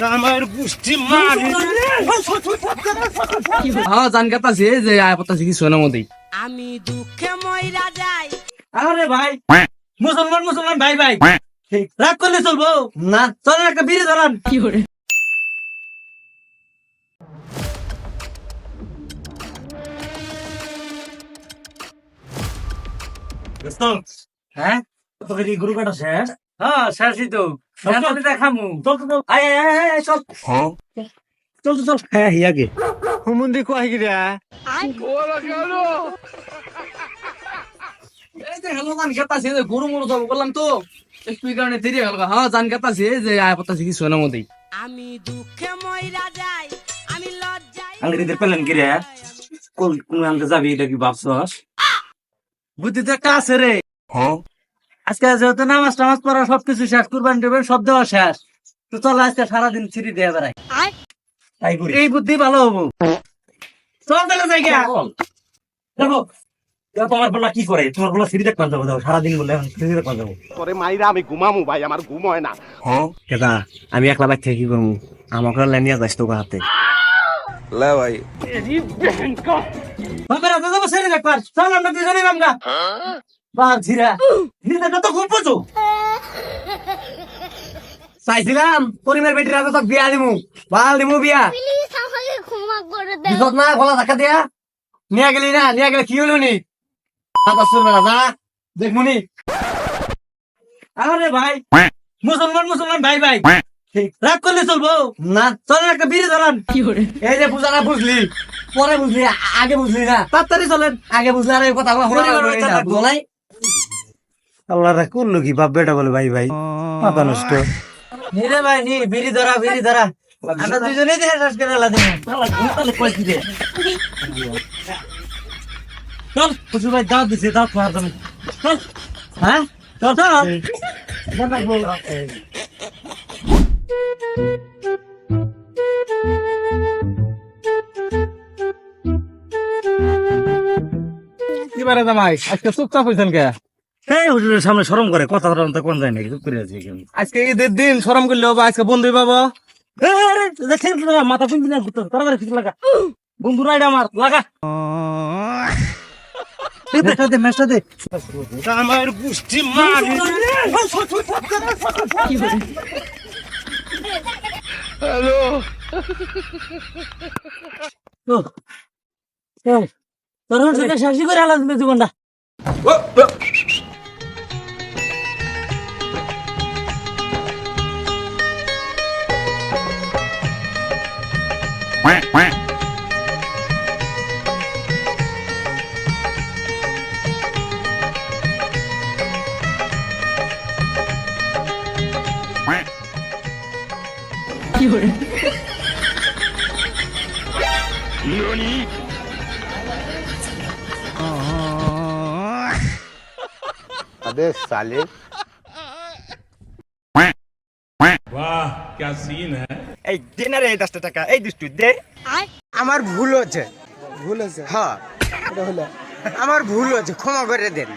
আমার পুষ্টি মারি হ্যাঁ জান কাতাছি যে আয় পতাছি কিছু না মধ্যে আমি দুঃখে মইরা যাই। আরে ভাই মুসলমান মুসলমান ভাই ভাই রাগ করলে চলবো না, চলেন একটা বিড়ি ধরান। কি করে হ্যাঁ তোকে কি গুরু কাটা শেষ? হ্যাঁ শেষই তো দেখামু। চল চল আয় আয় আয় আয়, চল চল চল হ্যাঁ হিয়াগে হুমুন্দি কোয়াই গিরা এই যে হ্যালো জান কাতাছি যে গরু মরু সব বললাম তো একটু এই কারণে দেরি হলো। হ্যাঁ জান কাতাছি যে আয় পতাছি কিছু না মধ্যে আমি দুঃখে মইরা যাই, আমি লজ্জায় আঙ্গিদের পেলেন কি রে? কোন কোন আনতে যাবি এটা কি ভাবছস? বুদ্ধি তো একটা আছে রে। আজকে যেহেতু নামাজ টামাজ পড়া সবকিছু শেষ, কুরবানি দেবেন সব দেওয়া শেষ, তো চল আজকে সারাদিন ছিড়ি দিয়ে বেড়াই। তাই করি, এই বুদ্ধি ভালো হবো। চল তাহলে যাই গিয়া দেখো তোমার বলা কি করে, তোমার বলা সিঁড়ি দেখতে যাবো, যাবো সারাদিন বলে এখন সিঁড়ি দেখতে যাবো। তোরে মাইরা আমি ঘুমামু ভাই, আমার ঘুম হয় না। কেদা আমি একলা বাইর থেকে কি করবো, আমাকে লেনিয়া যাইস তোকে হাতে লে ভাই বাপের হাতে যাবো সিঁড়ি দেখবার। চল আমরা দুজনে নামগা বাপ ঝিরা হিন্দা তো খুব বুঝো চাইছিলাম পরিবার বেটির হাতে তো বিয়া দিমু, বাল দিমু বিয়া প্লিজ আমাকে ক্ষমা করে দাও। বিপদ না গলা ধাক্কা দিয়া নিয়ে গেলি না, নিয়ে গেলে কি হলো নি যা দেখমুনি। আরে ভাই মুসলমান মুসলমান ভাই ভাই রাগ করলে চলবো না, চলেন একটা বিড়ি ধরান। কি করে এই যে বুঝা না বুঝলি পরে বুঝলি, আগে বুঝলি না, তাড়াতাড়ি চলেন। আগে বুঝলে আর এই কথা বলাই আল্লাহ রা করলো কি বাপ বেটা বলে ভাই ভাই মাথা নষ্ট। রে ভাই নি বিড়ি ধরা বিড়ি ধরা, আমরা দুজনেই দেখে শেষ করে আলাদা চল খুশি ভাই দাঁত দিছে, দাঁত খাওয়ার জন্য চল। হ্যাঁ চল চল এবারে জামাই আজকে চুপচাপ হইছেন কে? এই হুজুরের সামনে শরম করে কথা বলতে কোন যায় নাকি, চুপ করে আছি আজকে ঈদের দিন শরম করলে হবে, আজকে বন্ধু পাবো। মাথা শুনবি না, তাড়াতাড়ি কিছু লাগা বন্ধু রাইড আমার লাগা মেসটা দে আমার পুষ্টি মারি কি করে তোর সাথে শাসি করে আলাদা জীবনটা কি করে अबे साले এই ডিনারে 10 টাকা এই দুষ্টু দে। আমার ভুল হচ্ছে, হ্যাঁ আমার ভুল হচ্ছে, ক্ষমা করে দেন।